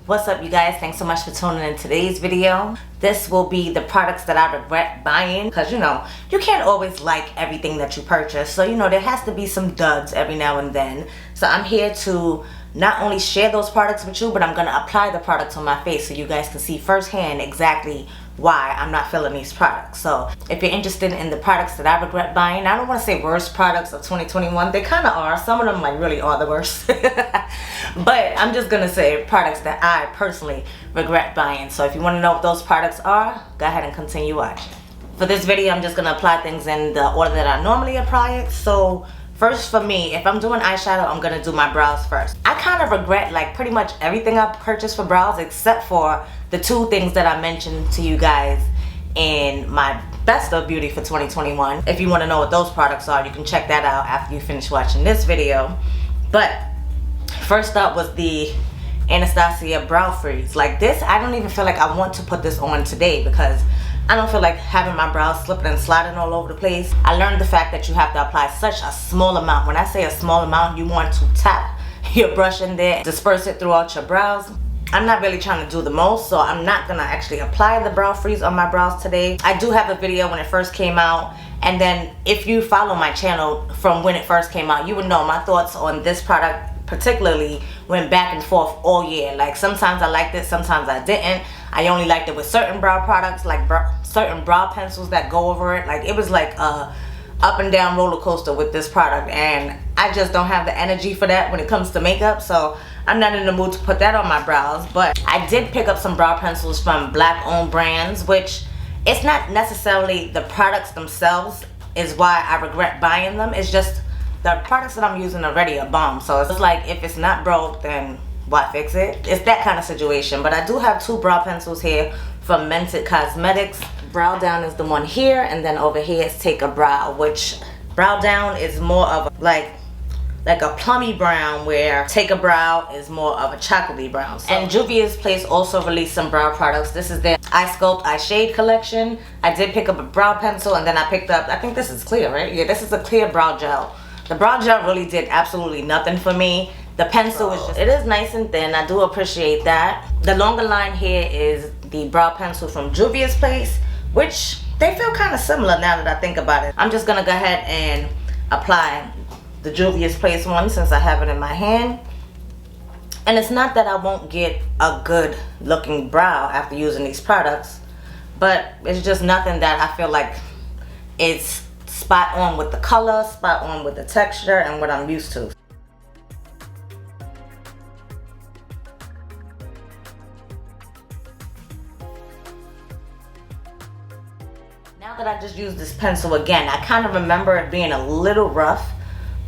What's up, you guys? Thanks so much for tuning in today's video. This will be the products that I regret buying, because you know you can't always like everything that you purchase, so you know there has to be some duds every now and then. So I'm here to not only share those products with you, but I'm going to apply the products on my face so you guys can see firsthand exactly why I'm not feeling these products. So if you're interested in the products that I regret buying, I don't want to say worst products of 2021, they kind of are. Some of them like really are the worst. But I'm just gonna say products that I personally regret buying. So if you want to know what those products are, go ahead and continue watching. For this video, I'm just gonna apply things in the order that I normally apply it. So first, for me, if I'm doing eyeshadow, I'm gonna do my brows first. I kind of regret like pretty much everything I purchased for brows except for the two things that I mentioned to you guys in my best of beauty for 2021. If you want to know what those products are, you can check that out after you finish watching this video. But first up was the Anastasia Brow Freeze. Like this, I don't even feel like I want to put this on today because I don't feel like having my brows slipping and sliding all over the place. I learned the fact that you have to apply such a small amount. When I say a small amount, you want to tap your brush in there, disperse it throughout your brows. I'm not really trying to do the most, so I'm not gonna actually apply the brow freeze on my brows today. I do have a video when it first came out, and then if you follow my channel from when it first came out, you would know my thoughts on this product particularly went back and forth all year. Like sometimes I liked it, sometimes I didn't. I only liked it with certain brow products, like certain brow pencils that go over it. Like it was like a up and down roller coaster with this product, and I just don't have the energy for that when it comes to makeup, so I'm not in the mood to put that on my brows. But I did pick up some brow pencils from black owned brands, which it's not necessarily the products themselves is why I regret buying them. It's just the products that I'm using already are bomb. So it's like if it's not broke, then why fix it? It's that kind of situation. But I do have two brow pencils here from Mented Cosmetics. Brow Down is the one here, and then over here is Take a Brow, which Brow Down is more of a, like a plummy brown, where Take a Brow is more of a chocolatey brown. So, and Juvia's Place also released some brow products. This is their Eye Sculpt Eye Shade collection. I did pick up a brow pencil, and then I picked up, I think this is clear, right? Yeah, this is a clear brow gel. The brow gel really did absolutely nothing for me. The pencil is just, it is nice and thin. I do appreciate that. The longer line here is the brow pencil from Juvia's Place, which they feel kind of similar now that I think about it. I'm just gonna go ahead and apply the Juvia's Place one since I have it in my hand. And it's not that I won't get a good looking brow after using these products, but it's just nothing that I feel like it's spot on with the color, spot on with the texture, and what I'm used to. Now that I just used this pencil again, I kind of remember it being a little rough,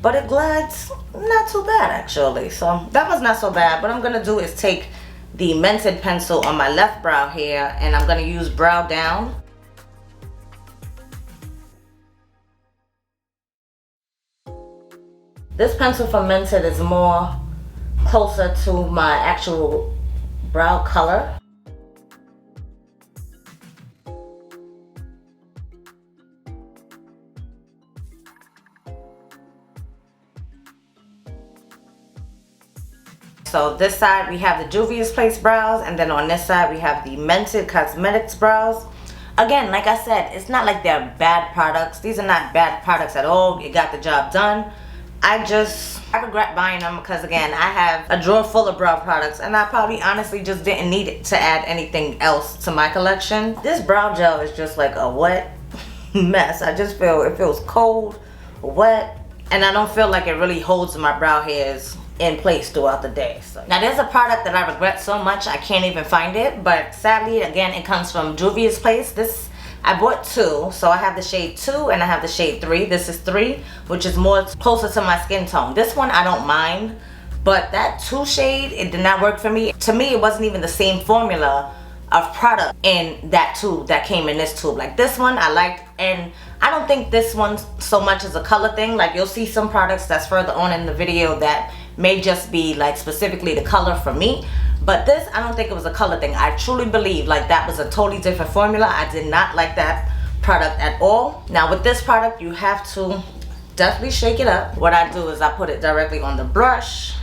but it glides not too bad actually. So that was not so bad. What I'm gonna do is take the Mented pencil on my left brow here, and I'm gonna use Brow Down. This pencil from Mented is more closer to my actual brow color. So this side we have the Juvia's Place brows, and then on this side we have the Mented Cosmetics brows. Again, like I said, it's not like they're bad products. These are not bad products at all. It got the job done. I regret buying them because again, I have a drawer full of brow products, and I probably honestly just didn't need it to add anything else to my collection. This brow gel is just like a wet mess. I just feel it feels cold, wet, and I don't feel like it really holds my brow hairs in place throughout the day. So now there's a product that I regret so much I can't even find it, but sadly again it comes from Juvia's Place. This I bought two, so I have the shade 2 and I have the shade 3. This is 3, which is more closer to my skin tone. This one I don't mind, but that 2 shade, it did not work for me. To me, it wasn't even the same formula of product in that tube that came in this tube. Like this one I liked, and I don't think this one so much is a color thing. Like you'll see some products that's further on in the video that may just be like specifically the color for me. But this, I don't think it was a color thing. I truly believe like that was a totally different formula. I did not like that product at all. Now with this product, you have to definitely shake it up. What I do is I put it directly on the brush,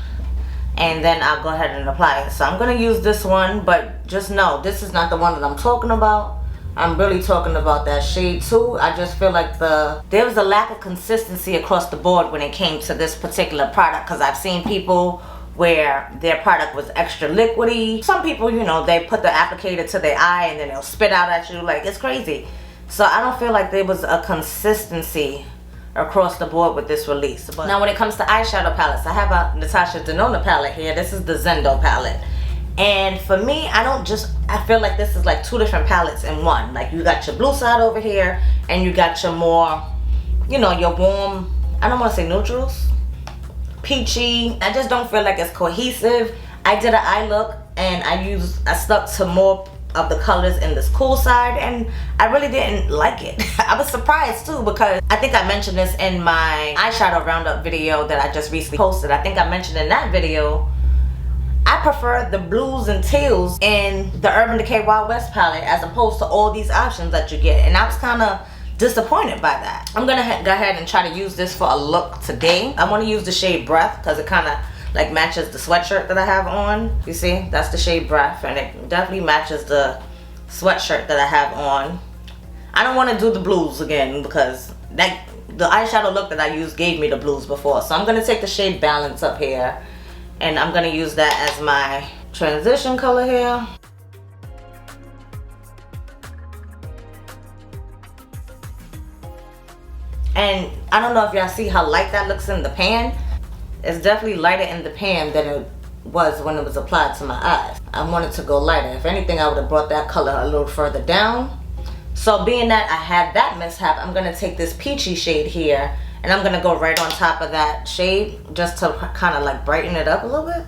and then I'll go ahead and apply it. So I'm gonna use this one, but just know this is not the one that I'm talking about. I'm really talking about that shade 2. I just feel like there was a lack of consistency across the board when it came to this particular product, because I've seen people where their product was extra liquidy. Some people, you know, they put the applicator to their eye and then they'll spit out at you. Like, it's crazy. So I don't feel like there was a consistency across the board with this release. But now when it comes to eyeshadow palettes, I have a Natasha Denona palette here. This is the Zendo palette. And for me, I feel like this is like 2 different palettes in one. Like, you got your blue side over here, and you got your more, you know, your warm, I don't want to say neutrals, peachy. I just don't feel like it's cohesive. I did an eye look, and I stuck to more of the colors in this cool side, and I really didn't like it. I was surprised too, because I think I mentioned this in my eyeshadow roundup video that I just recently posted. I think I mentioned in that video I prefer the blues and teals in the Urban Decay Wild West palette as opposed to all these options that you get, and I was kind of disappointed by that. I'm gonna go ahead and try to use this for a look today. I want to use the shade Breath because it kind of like matches the sweatshirt that I have on. You see, that's the shade Breath, and it definitely matches the sweatshirt that I have on. I don't want to do the blues again because the eyeshadow look that I used gave me the blues before. So I'm gonna take the shade Balance up here, and I'm gonna use that as my transition color here. And I don't know if y'all see how light that looks in the pan. It's definitely lighter in the pan than it was when it was applied to my eyes. I wanted to go lighter. If anything, I would have brought that color a little further down. So being that I had that mishap, I'm gonna take this peachy shade here, and I'm gonna go right on top of that shade just to kind of like brighten it up a little bit.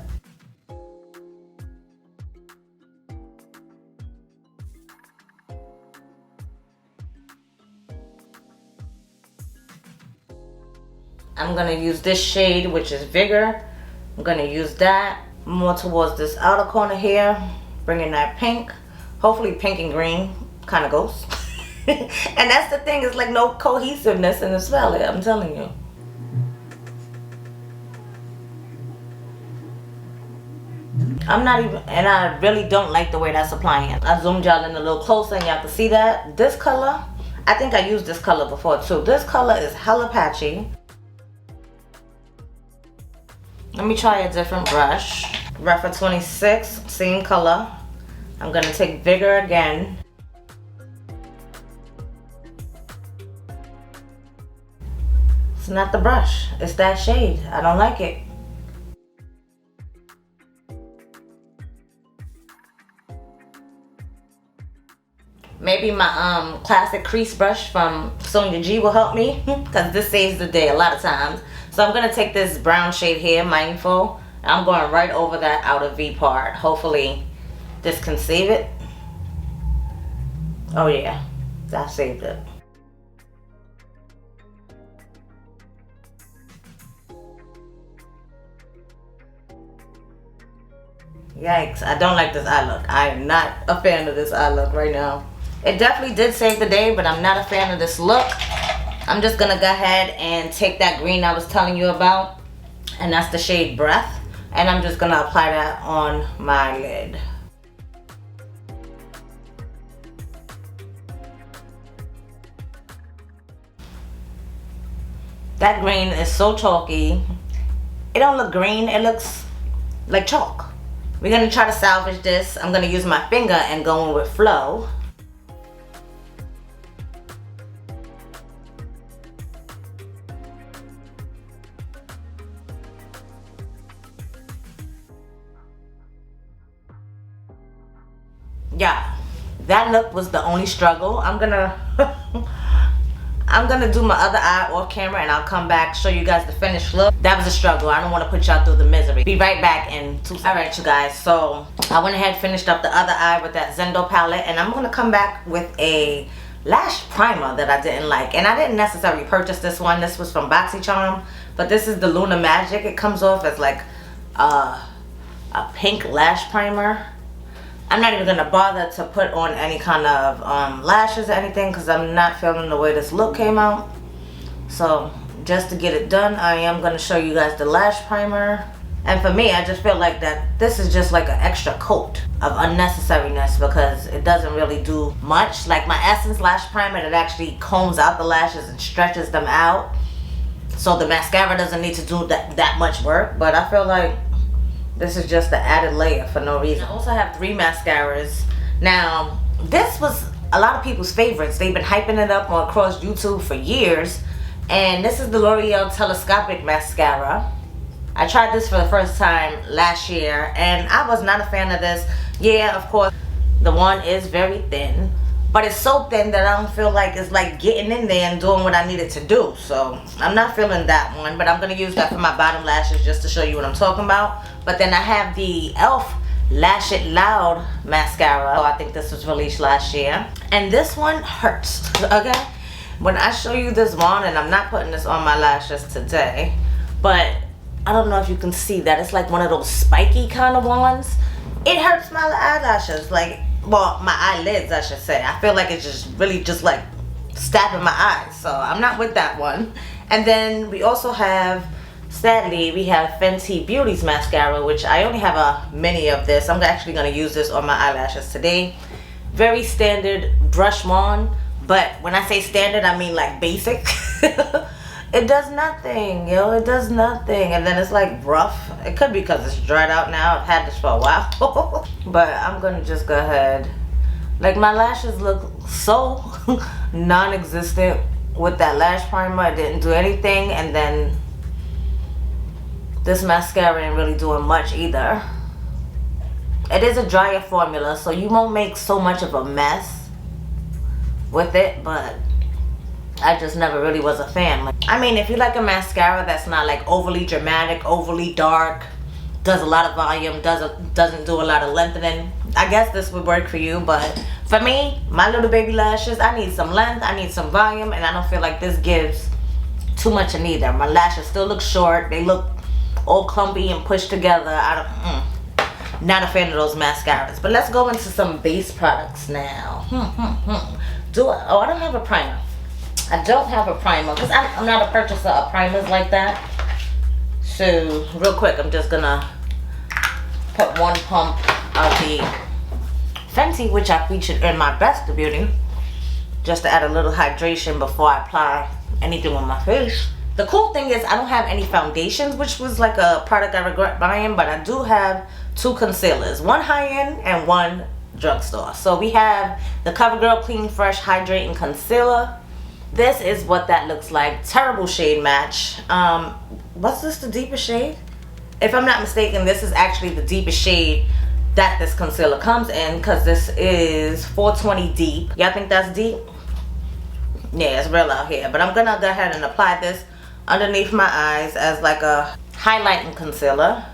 I'm gonna use this shade, which is Vigor. I'm gonna use that more towards this outer corner here, bringing that pink. Hopefully pink and green kind of goes. And that's the thing, it's like no cohesiveness in this palette, I'm telling you. And I really don't like the way that's applying. I zoomed y'all in a little closer and y'all can see that. This color, I think I used this color before too. This color is hella patchy. Let me try a different brush. Refer 26, same color. I'm gonna take Vigor again. It's not the brush, it's that shade. I don't like it. Maybe my classic crease brush from Sonia G will help me, because this saves the day a lot of times. So I'm gonna take this brown shade here, Mindful, and I'm going right over that outer V part. Hopefully this can save it. Oh yeah, that saved it. Yikes, I don't like this eye look. I am not a fan of this eye look right now. It definitely did save the day, but I'm not a fan of this look. I'm just gonna go ahead and take that green I was telling you about, and that's the shade Breath, and I'm just gonna apply that on my lid. That green is so chalky. It don't look green, it looks like chalk. We're gonna try to salvage this. I'm gonna use my finger and go in with Flow. Yeah, that look was the only struggle. I'm gonna do my other eye off camera, and I'll come back, show you guys the finished look. That was a struggle. I don't want to put y'all through the misery. Be right back in 2 seconds. Alright you guys, so I went ahead and finished up the other eye with that Zendo palette, and I'm gonna come back with a lash primer that I didn't like. And I didn't necessarily purchase this one. This was from BoxyCharm, but this is the Luna Magic. It comes off as like a pink lash primer. I'm not even gonna bother to put on any kind of lashes or anything, because I'm not feeling the way this look came out. So just to get it done, I am gonna show you guys the lash primer, And for me, I just feel like that this is just like an extra coat of unnecessariness because it doesn't really do much. Like my Essence Lash Primer, it actually combs out the lashes and stretches them out. So the mascara doesn't need to do that much work. But I feel like this is just an added layer for no reason. I also have 3 mascaras. Now, this was a lot of people's favorites. They've been hyping it up on across YouTube for years. And this is the L'Oreal Telescopic Mascara. I tried this for the first time last year and I was not a fan of this. Yeah, of course, the one is very thin, but it's so thin that I don't feel like it's like getting in there and doing what I needed to do. So I'm not feeling that one, but I'm gonna use that for my bottom lashes just to show you what I'm talking about. But then I have the e.l.f. Lash It Loud mascara. So I think this was released last year. And this one hurts, okay? When I show you this one, and I'm not putting this on my lashes today, but I don't know if you can see that. It's like one of those spiky kind of ones. It hurts my eyelashes, like, well, my eyelids, I should say. I feel like it's just really just like stabbing my eyes. So I'm not with that one. And then we also have, sadly, we have Fenty Beauty's mascara, which I only have a mini of this. I'm actually going to use this on my eyelashes today. Very standard brush wand. But when I say standard, I mean like basic. It does nothing, yo. It does nothing. And then it's like rough. It could be because it's dried out now. I've had this for a while. But I'm going to just go ahead. Like my lashes look so non-existent with that lash primer. I didn't do anything. And then this mascara ain't really doing much either. It is a drier formula, so you won't make so much of a mess with it, but I just never really was a fan. Like, I mean, if you like a mascara that's not like overly dramatic, overly dark, does a lot of volume, doesn't do a lot of lengthening, I guess this would work for you. But for me, my little baby lashes, I need some length, I need some volume, and I don't feel like this gives too much of neither. My lashes still look short, they look all clumpy and pushed together. Not a fan of those mascaras. But let's go into some base products now. Oh, I don't have a primer. I don't have a primer because I'm not a purchaser of primers like that. So real quick, I'm just gonna put 1 pump of the Fenty, which I featured in my Best of Beauty, just to add a little hydration before I apply anything on my face. The cool thing is I don't have any foundations, which was like a product I regret buying, but I do have 2 concealers, 1 high-end and 1 drugstore. So we have the CoverGirl Clean Fresh Hydrating Concealer. This is what that looks like. Terrible shade match. What's this, the deepest shade? If I'm not mistaken, this is actually the deepest shade that this concealer comes in, because this is 420 deep. Y'all think that's deep? Yeah, it's real out here. But I'm gonna go ahead and apply this underneath my eyes as like a highlighting concealer.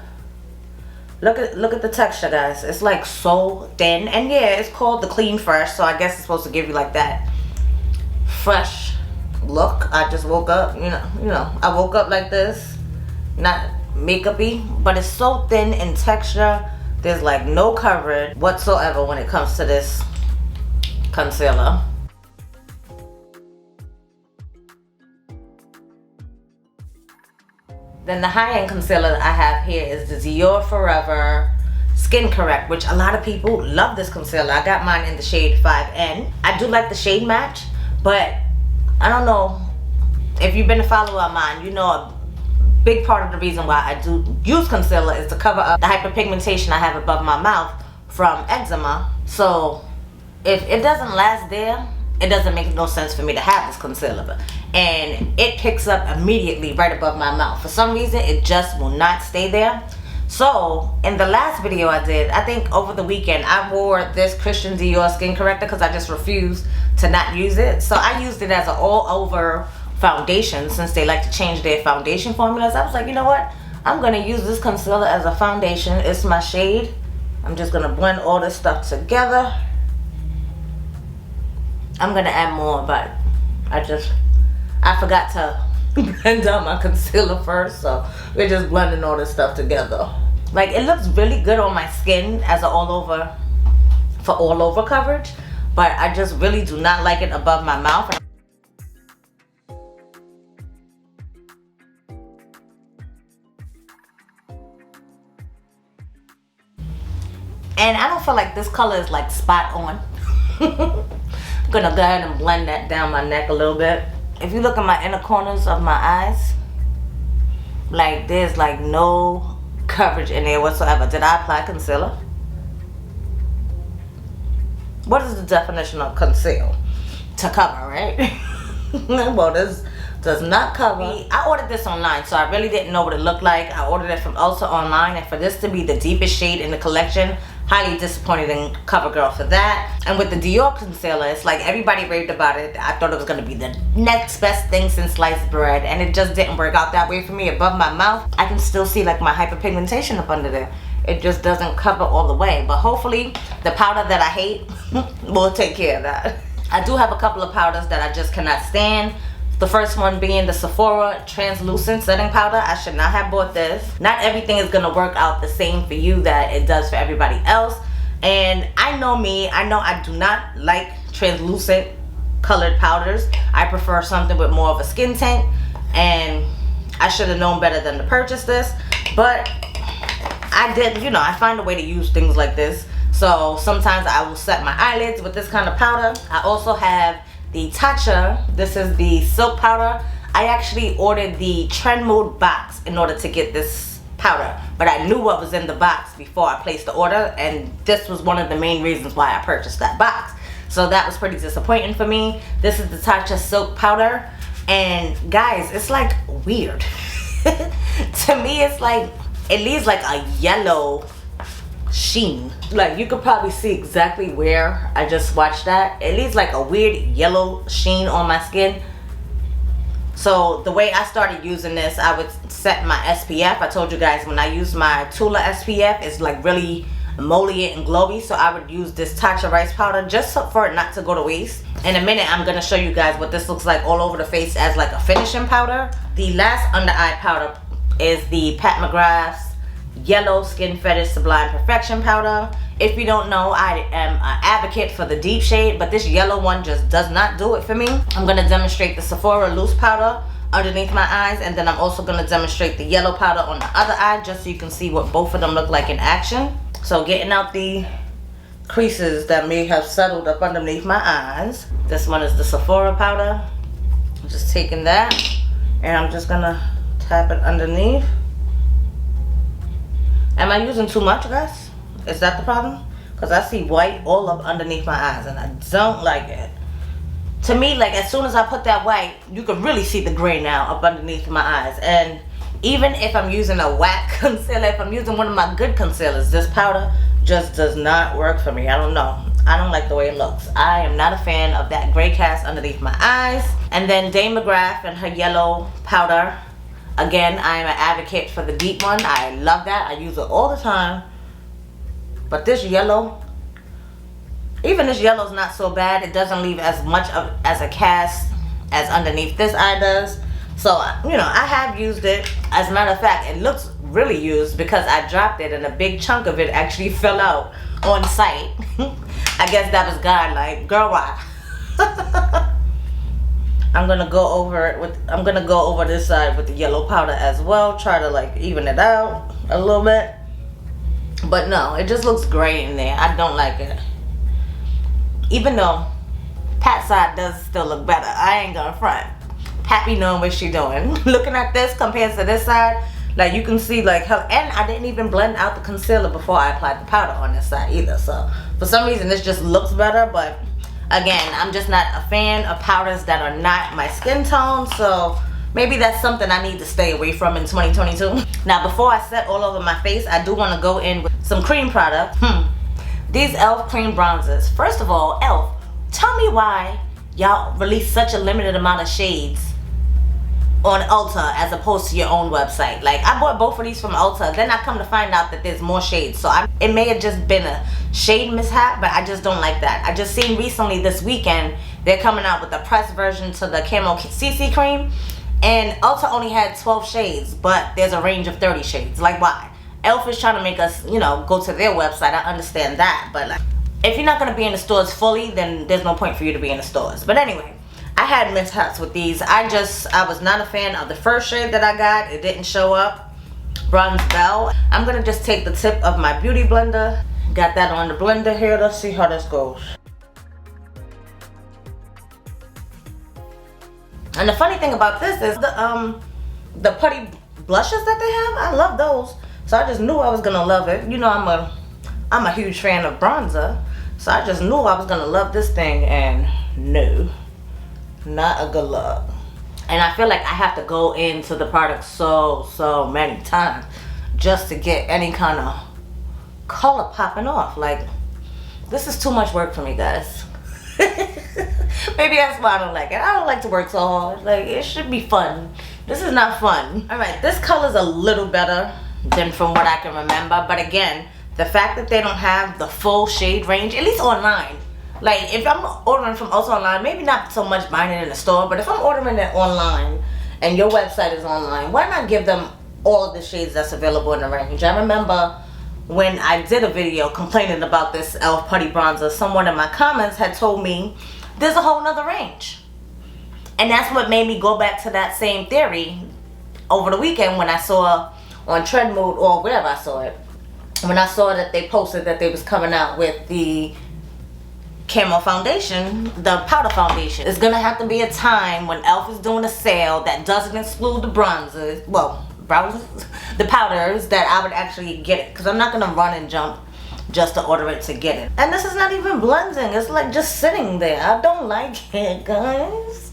Look at the texture, guys. It's like so thin. And yeah, it's called the Clean Fresh, so I guess it's supposed to give you like that fresh look. I just woke up, you know, I woke up like this, not makeup-y, but it's so thin in texture. There's like no coverage whatsoever when it comes to this concealer. Then the high-end concealer that I have here is the Dior Forever Skin Correct, which a lot of people love this concealer. I got mine in the shade 5N. I do like the shade match, but I don't know if you've been a follower of mine, you know a big part of the reason why I do use concealer is to cover up the hyperpigmentation I have above my mouth from eczema. So if it doesn't last there, it doesn't make no sense for me to have this concealer. And it picks up immediately right above my mouth. For some reason, it just will not stay there. So in the last video I did, I think over the weekend, I wore this Christian Dior Skin Corrector because I just refused to not use it. So I used it as an all-over foundation, since they like to change their foundation formulas. I was like, you know what? I'm going to use this concealer as a foundation. It's my shade. I'm just going to blend all this stuff together. I'm going to add more, but I forgot to blend out my concealer first, so we're just blending all this stuff together. Like, it looks really good on my skin as an all-over, for all-over coverage, but I just really do not like it above my mouth. And I don't feel like this color is like spot on. I'm gonna go ahead and blend that down my neck a little bit. If you look at my inner corners of my eyes, like there's like no coverage in there whatsoever. Did I apply concealer? What is the definition of conceal? To cover, right? Well, this does not cover. I ordered this online, so I really didn't know what it looked like. I ordered it from Ulta online, and for this to be the deepest shade in the collection, highly disappointed in CoverGirl for that. And with the Dior concealer, it's like everybody raved about it. I thought it was gonna be the next best thing since sliced bread, and it just didn't work out that way for me. Above my mouth, I can still see like my hyperpigmentation up under there. It just doesn't cover all the way, but hopefully the powder that I hate will take care of that. I do have a couple of powders that I just cannot stand. The first one being the Sephora translucent setting powder. I should not have bought this. Not everything is gonna work out the same for you that it does for everybody else. And I know me, I know I do not like translucent colored powders. I prefer something with more of a skin tint, and I should have known better than to purchase this, but I did, you know, I find a way to use things like this. So sometimes I will set my eyelids with this kind of powder. I also have the Tatcha. This is the silk powder. I actually ordered the Trend Mode box in order to get this powder, but I knew what was in the box before I placed the order, and this was one of the main reasons why I purchased that box. So that was pretty disappointing for me. This is the Tatcha silk powder, and guys, it's like weird. To me, it's like, it leaves like a yellow sheen. Like you could probably see exactly where I just swatched that. It leaves like a weird yellow sheen on my skin. So the way I started using this, I would set my SPF. I told you guys when I use my Tula SPF, it's like really emollient and glowy. So I would use this Tatcha rice powder just for it not to go to waste. In a minute, I'm gonna show you guys what this looks like all over the face as like a finishing powder. The last under eye powder is the Pat McGrath's Yellow Skin Fetish Sublime Perfection powder. If you don't know, I am an advocate for the deep shade, but this yellow one just does not do it for me. I'm going to demonstrate the Sephora loose powder underneath my eyes, and then I'm also going to demonstrate the yellow powder on the other eye just so you can see what both of them look like in action. So getting out the creases that may have settled up underneath my eyes. This one is the Sephora powder. I'm just taking that and I'm just going to tap it underneath. Am I using too much, guys? Is that the problem? Because I see white all up underneath my eyes and I don't like it. To me, like as soon as I put that white, you can really see the gray now up underneath my eyes. And even if I'm using a whack concealer, if I'm using one of my good concealers, this powder just does not work for me. I don't know. I don't like the way it looks. I am not a fan of that gray cast underneath my eyes. And then Dame McGrath and her yellow powder. Again, I am an advocate for the deep one. I love that. I use it all the time. But this yellow, even this yellow is not so bad. It doesn't leave as much as a cast as underneath this eye does. So, you know, I have used it. As a matter of fact, it looks really used because I dropped it and a big chunk of it actually fell out on site. I guess that was God, like, girl, why? I'm gonna go over it with, I'm gonna go over this side with the yellow powder as well. Try to like even it out a little bit. But no, it just looks gray in there. I don't like it. Even though Pat's side does still look better. I ain't gonna front. Pat be knowing what she doing. Looking at this compared to this side, like you can see like her, and I didn't even blend out the concealer before I applied the powder on this side either. So for some reason this just looks better, but again, I'm just not a fan of powders that are not my skin tone, so maybe that's something I need to stay away from in 2022. Now, before I set all over my face, I do want to go in with some cream product. These e.l.f. cream bronzers. First of all, e.l.f., tell me why y'all release such a limited amount of shades on Ulta as opposed to your own website. Like, I bought both of these from Ulta, then I come to find out that there's more shades. So it may have just been a shade mishap, but I just don't like that. I just seen recently this weekend, they're coming out with the pressed version to the Camo CC cream, and Ulta only had 12 shades, but there's a range of 30 shades. Like, why? e.l.f. is trying to make us, you know, go to their website. I understand that, but like, if you're not going to be in the stores fully, then there's no point for you to be in the stores. But anyway, I had mishaps with these. I was not a fan of the first shade that I got. It didn't show up. Bronze Bell. I'm going to just take the tip of my beauty blender, Got that on the blender here. Let's see how this goes. And the funny thing about this is the putty blushes that they have. I love those. So I just knew I was gonna love it. You know, I'm a huge fan of bronzer. So I just knew I was gonna love this thing, and no, not a good look. And I feel like I have to go into the product so many times just to get any kind of color popping off. Like, this is too much work for me, guys. Maybe that's why I don't like it. I don't like to work so hard. Like, it should be fun. This is not fun. Alright, this color's a little better than from what I can remember. But again, the fact that they don't have the full shade range, at least online. Like, if I'm ordering from Ulta online, maybe not so much buying it in the store, but if I'm ordering it online and your website is online, why not give them all of the shades that's available in the range? I remember when I did a video complaining about this e.l.f. Putty Bronzer, someone in my comments had told me there's a whole nother range. And that's what made me go back to that same theory over the weekend when I saw on Trend Mode, or wherever I saw it, when I saw that they posted that they was coming out with the camo foundation, the powder foundation. It's gonna have to be a time when e.l.f. is doing a sale that doesn't exclude the bronzers, well, the powders, that I would actually get it, because I'm not gonna run and jump just to order it to get it. And this is not even blending, it's like just sitting there. I don't like it, guys.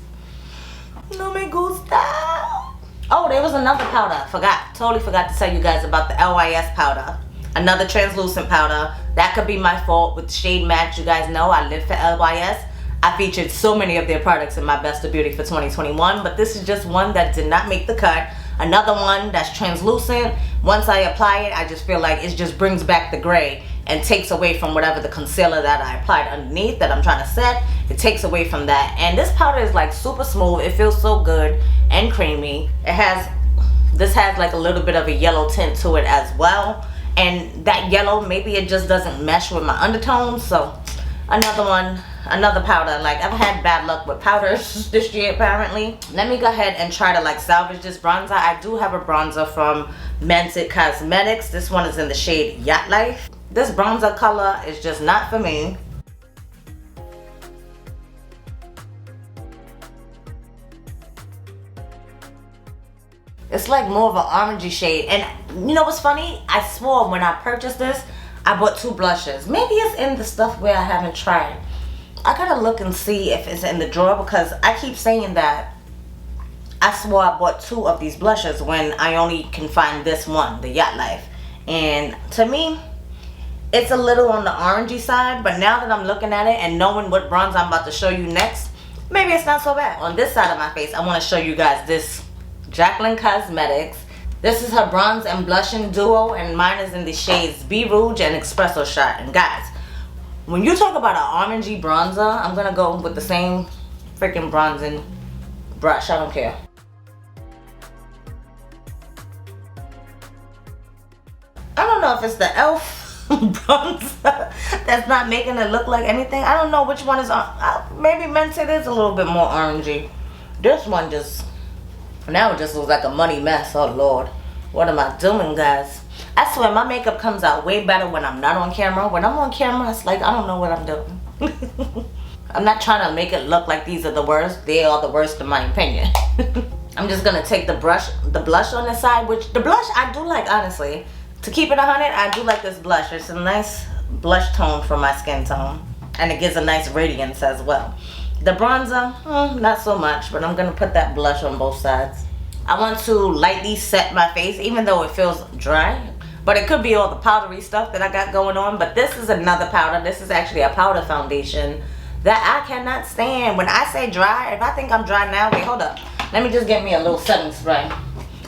No me gusta. Oh, there was another powder. Totally forgot to tell you guys about the LYS powder. Another translucent powder. That could be my fault with shade match. You guys know I live for LYS. I featured so many of their products in my Best of Beauty for 2021, but this is just one that did not make the cut. Another one that's translucent. Once I apply it, I just feel like it just brings back the gray and takes away from whatever the concealer that I applied underneath that I'm trying to set. It takes away from that. And this powder is like super smooth. It feels so good and creamy. This has like a little bit of a yellow tint to it as well. And that yellow, maybe it just doesn't mesh with my undertones. So another one, another powder. Like, I've had bad luck with powders this year apparently. Let me go ahead and try to like salvage this bronzer. I do have a bronzer from MACY'S. This one is in the shade Yacht Life. This bronzer color is just not for me. It's like more of an orangey shade. And you know what's funny? I swore when I purchased this, I bought 2 blushes. Maybe it's in the stuff where I haven't tried. I gotta look and see if it's in the drawer, because I keep saying that I swore I bought 2 of these blushes when I only can find this one, the Yacht Life. And to me, it's a little on the orangey side, but now that I'm looking at it and knowing what bronze I'm about to show you next, maybe it's not so bad. On this side of my face, I want to show you guys this Jaclyn Cosmetics. This is her bronze and blushing duo, and mine is in the shades Be Rouge and Espresso Shot. And guys, when you talk about an orangey bronzer, I'm gonna go with the same freaking bronzing brush. I don't care. I don't know if it's the e.l.f. bronzer that's not making it look like anything. I don't know which one is maybe Mented is a little bit more orangey. This one just, now it just looks like a money mess. Oh Lord, what am I doing, guys? I swear my makeup comes out way better when I'm not on camera. When I'm on camera, it's like I don't know what I'm doing. I'm not trying to make it look like these are the worst. They are the worst in my opinion. I'm just gonna take the blush on the side, which the blush I do like, honestly. To keep it 100, I do like this blush. It's a nice blush tone for my skin tone. And it gives a nice radiance as well. The bronzer, not so much, but I'm going to put that blush on both sides. I want to lightly set my face, even though it feels dry. But it could be all the powdery stuff that I got going on. But this is another powder. This is actually a powder foundation that I cannot stand. When I say dry, if I think I'm dry now, wait, hold up. Let me just get me a little setting spray.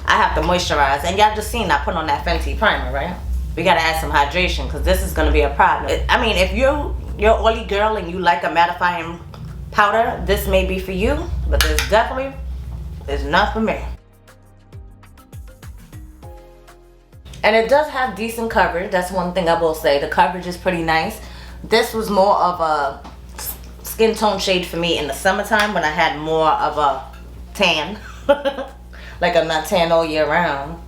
I have to moisturize, and y'all just seen I put on that Fenty primer, right? We gotta add some hydration, because this is gonna be a problem. I mean, if you're an oily girl and you like a mattifying powder, this may be for you, but this definitely is not for me. And it does have decent coverage. That's one thing I will say. The coverage is pretty nice. This was more of a skin tone shade for me in the summertime when I had more of a tan. Like I'm not tan all year round.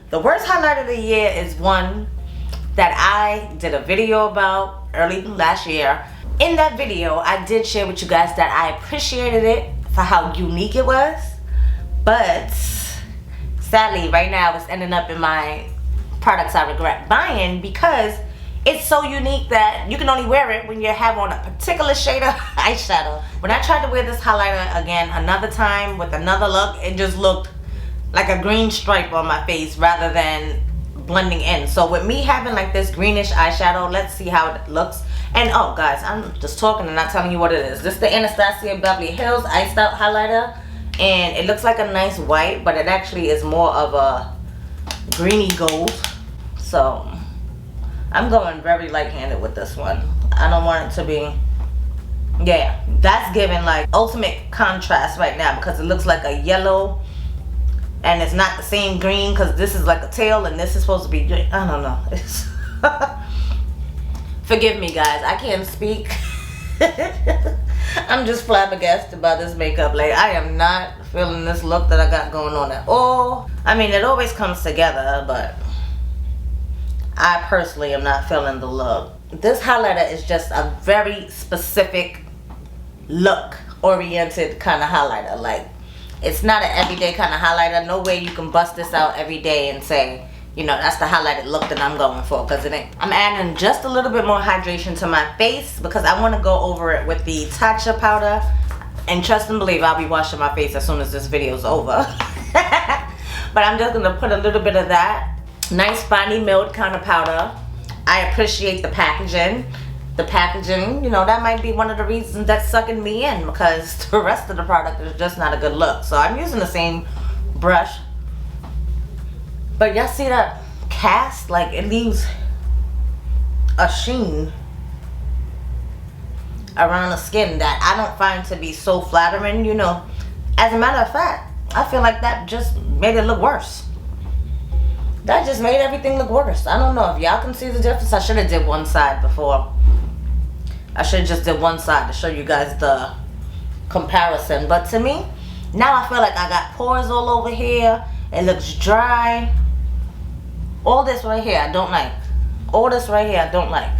The worst highlight of the year is one that I did a video about early last year. In that video, I did share with you guys that I appreciated it for how unique it was, but sadly right now it's ending up in my products I regret buying because it's so unique that you can only wear it when you have on a particular shade of eyeshadow. When I tried to wear this highlighter again another time with another look, it just looked like a green stripe on my face rather than blending in. So with me having like this greenish eyeshadow, let's see how it looks. And oh guys, I'm just talking and not telling you what it is. This is the Anastasia Beverly Hills Iced Out Highlighter, and it looks like a nice white, but it actually is more of a greeny gold. So I'm going very light-handed with this one. I don't want it to be, yeah, that's giving like ultimate contrast right now because it looks like a yellow and it's not the same green because this is like a tail and this is supposed to be green. I don't know. It's forgive me guys, I can't speak. I'm just flabbergasted by this makeup. Like, I am not feeling this look that I got going on at all. I mean, it always comes together, but I personally am not feeling the look. This highlighter is just a very specific look oriented kind of highlighter. Like, it's not an everyday kind of highlighter. No way you can bust this out every day and say, you know, that's the highlighted look that I'm going for, because it ain't. I'm adding just a little bit more hydration to my face because I want to go over it with the Tatcha powder. And trust and believe, I'll be washing my face as soon as this video's over. But I'm just going to put a little bit of that nice finely milled kind of powder. I appreciate the packaging. The packaging, you know, that might be one of the reasons that's sucking me in, because the rest of the product is just not a good look. So I'm using the same brush. But y'all see that cast? Like, it leaves a sheen around the skin that I don't find to be so flattering, you know. As a matter of fact, I feel like that just made it look worse. That just made everything look worse. I don't know if y'all can see the difference. I should have did one side before. I should have just did one side to show you guys the comparison. But to me, now I feel like I got pores all over here. It looks dry. All this right here I don't like. All this right here I don't like.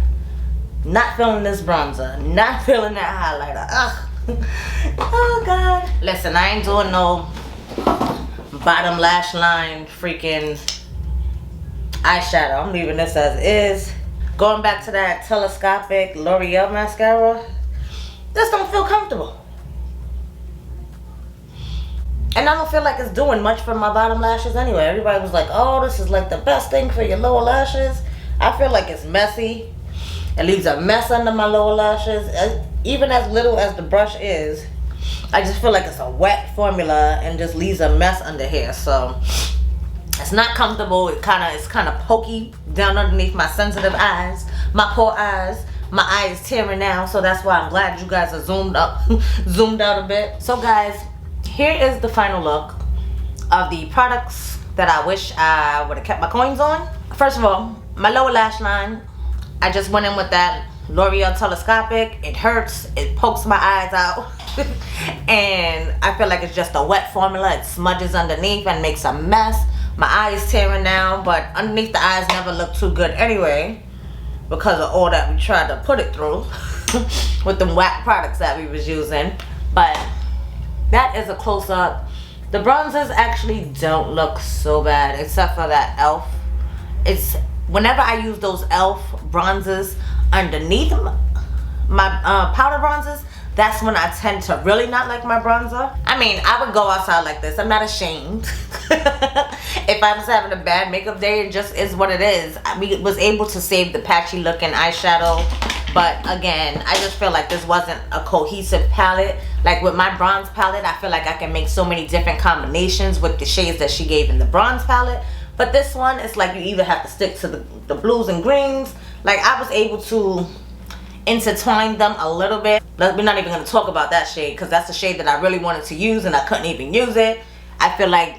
Not feeling this bronzer. Not feeling that highlighter. Ugh. Oh God. Listen, I ain't doing no bottom lash line freaking eyeshadow. I'm leaving this as is. Going back to that telescopic L'Oreal mascara. This don't feel comfortable. And I don't feel like it's doing much for my bottom lashes anyway. Everybody was like, oh, this is like the best thing for your lower lashes. I feel like it's messy. It leaves a mess under my lower lashes. Even as little as the brush is, I just feel like it's a wet formula and just leaves a mess under here. So it's not comfortable. It's kind of pokey down underneath my sensitive eyes, my poor eyes. My eye is tearing now, so that's why I'm glad you guys are zoomed out a bit. So guys, here is the final look of the products that I wish I would have kept my coins on. First of all, my lower lash line, I just went in with that L'Oreal telescopic. It hurts, it pokes my eyes out. And I feel like it's just a wet formula. It smudges underneath and makes a mess. My eye is tearing down, but underneath the eyes never look too good anyway, because of all that we tried to put it through with the whack products that we was using. But that is a close-up. The bronzers actually don't look so bad, except for that e.l.f. It's whenever I use those e.l.f. bronzers underneath my powder bronzers, that's when I tend to really not like my bronzer. I mean, I would go outside like this. I'm not ashamed. If I was having a bad makeup day, it just is what it is. I was able to save the patchy looking eyeshadow. But again, I just feel like this wasn't a cohesive palette. Like with my bronze palette, I feel like I can make so many different combinations with the shades that she gave in the bronze palette. But this one, it's like you either have to stick to the blues and greens. Like I was able to intertwine them a little bit. We're not even going to talk about that shade because that's the shade that I really wanted to use and I couldn't even use it. I feel like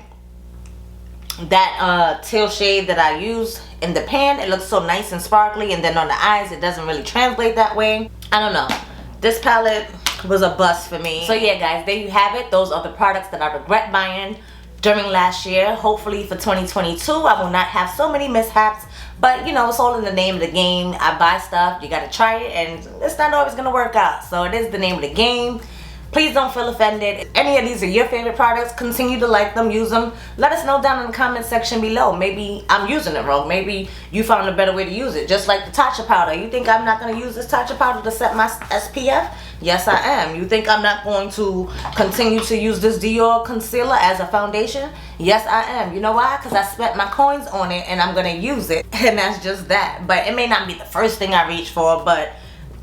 that teal shade that I used in the pan, it looks so nice and sparkly, and then on the eyes it doesn't really translate that way. I don't know. This palette was a bust for me. So yeah guys, there you have it. Those are the products that I regret buying. during last year. Hopefully for 2022 I will not have so many mishaps, but you know, it's all in the name of the game. I buy stuff, you gotta try it, and it's not always gonna work out, so it is the name of the game. Please don't feel offended. If any of these are your favorite products, continue to like them, use them. Let us know down in the comment section below. Maybe I'm using it wrong. Maybe you found a better way to use it. Just like the Tatcha powder. You think I'm not going to use this Tatcha powder to set my SPF? Yes, I am. You think I'm not going to continue to use this Dior concealer as a foundation? Yes, I am. You know why? Because I spent my coins on it and I'm going to use it. And that's just that. But it may not be the first thing I reach for, but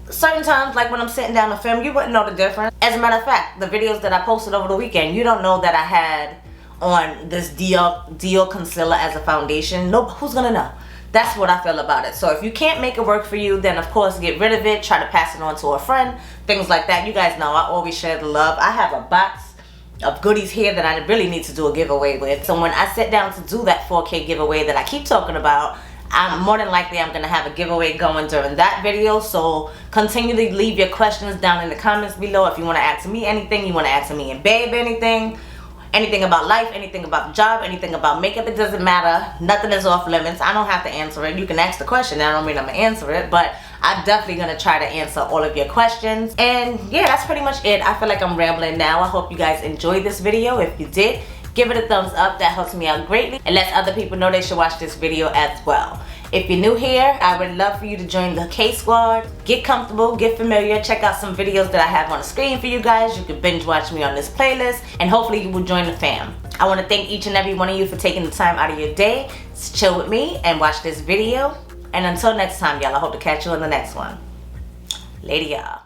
certain times, like when I'm sitting down to film, you wouldn't know the difference. As a matter of fact, the videos that I posted over the weekend, you don't know that I had on this Dior concealer as a foundation. Nope, who's gonna know? That's what I feel about it. So if you can't make it work for you, then of course get rid of it. Try to pass it on to a friend. Things like that. You guys know I always share the love. I have a box of goodies here that I really need to do a giveaway with. So when I sit down to do that 4K giveaway that I keep talking about, more than likely I'm gonna have a giveaway going during that video. So continue to leave your questions down in the comments below. If you want to ask me anything, you want to ask me and babe anything about life, anything about the job, anything about makeup, it doesn't matter. Nothing is off limits. I don't have to answer it. You can ask the question. I don't mean I'm gonna answer it, but I'm definitely gonna try to answer all of your questions. And yeah, that's pretty much it. I feel like I'm rambling now. I hope you guys enjoyed this video. If you did, give it a thumbs up. That helps me out greatly and lets other people know they should watch this video as well. If you're new here, I would love for you to join the K Squad. Get comfortable, get familiar, check out some videos that I have on the screen for you guys. You can binge watch me on this playlist, and hopefully you will join the fam. I want to thank each and every one of you for taking the time out of your day to chill with me and watch this video. And until next time, y'all, I hope to catch you in the next one. Later, y'all.